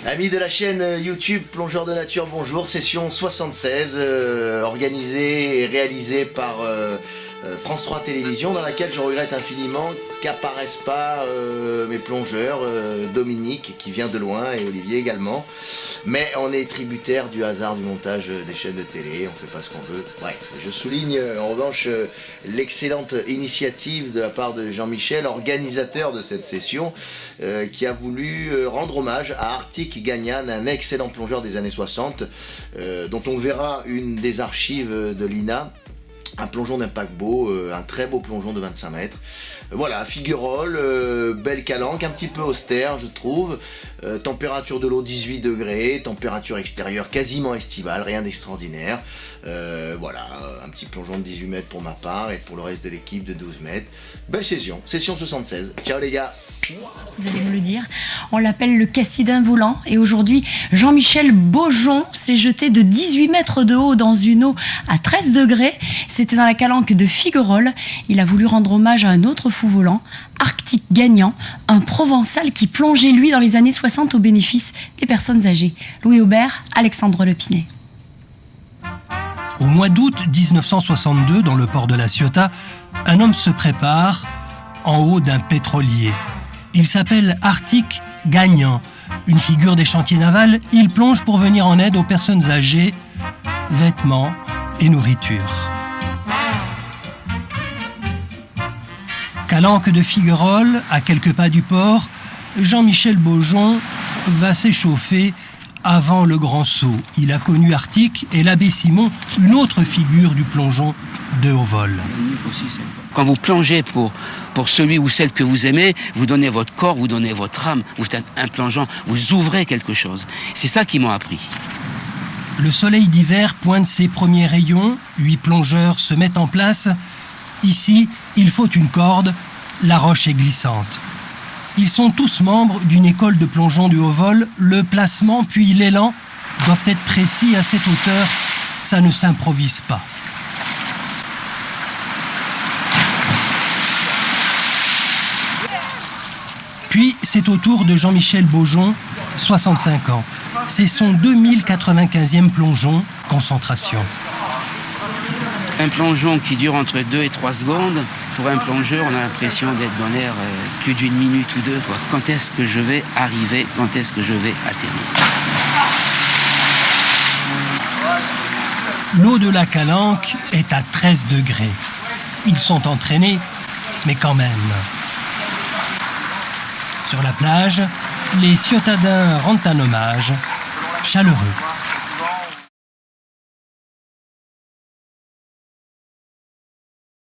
Amis de la chaîne YouTube Plongeurs de Nature, bonjour, session 76, organisée et réalisée par France 3 Télévisions, dans laquelle je regrette infiniment qu'apparaissent pas mes plongeurs, Dominique qui vient de loin et Olivier également, mais on est tributaire du hasard du montage des chaînes de télé, on fait pas ce qu'on veut. Bref, je souligne en revanche l'excellente initiative de la part de Jean-Michel, organisateur de cette session, qui a voulu rendre hommage à Arctic Gagnan, un excellent plongeur des années 60, dont on verra une des archives de l'INA. Un plongeon d'un paquebot, un très beau plongeon de 25 mètres. Voilà, Figuerolles, belle calanque, un petit peu austère je trouve. Température de l'eau 18 degrés, température extérieure quasiment estivale, rien d'extraordinaire. Voilà, un petit plongeon de 18 mètres pour ma part et pour le reste de l'équipe de 12 mètres. Belle session, session 76. Ciao les gars. Vous allez me le dire, on l'appelle le Cassidin volant et aujourd'hui Jean-Michel Beaujon s'est jeté de 18 mètres de haut dans une eau à 13 degrés, c'était dans la calanque de Figuerolles. Il a voulu rendre hommage à un autre fou volant, Arctic Gagnan, un Provençal qui plongeait lui dans les années 60 au bénéfice des personnes âgées. Louis Aubert, Alexandre Lepinet. Au mois d'août 1962, dans le port de La Ciotat, un homme se prépare en haut d'un pétrolier. Il s'appelle Arctic Gagnan. Une figure des chantiers navals, il plonge pour venir en aide aux personnes âgées, vêtements et nourriture. Calanque de Figuerolles, à quelques pas du port, Jean-Michel Beaujon va s'échauffer avant le grand saut. Il a connu Arctic et l'abbé Simon, une autre figure du plongeon de haut vol. Quand vous plongez pour celui ou celle que vous aimez, vous donnez votre corps, vous donnez votre âme, vous êtes un plongeon, vous ouvrez quelque chose. C'est ça qui m'a appris. Le soleil d'hiver pointe ses premiers rayons, 8 plongeurs se mettent en place. Ici, il faut une corde, la roche est glissante. Ils sont tous membres d'une école de plongeon du haut vol. Le placement puis l'élan doivent être précis à cette hauteur, ça ne s'improvise pas. Puis, c'est au tour de Jean-Michel Beaujon, 65 ans. C'est son 2095e plongeon, concentration. Un plongeon qui dure entre 2 et 3 secondes, pour un plongeur, on a l'impression d'être dans l'air plus d'une minute ou deux, quoi. Quand est-ce que je vais arriver? Quand est-ce que je vais atterrir? L'eau de la calanque est à 13 degrés. Ils sont entraînés, mais quand même. Sur la plage, les ciotadins rendent un hommage chaleureux.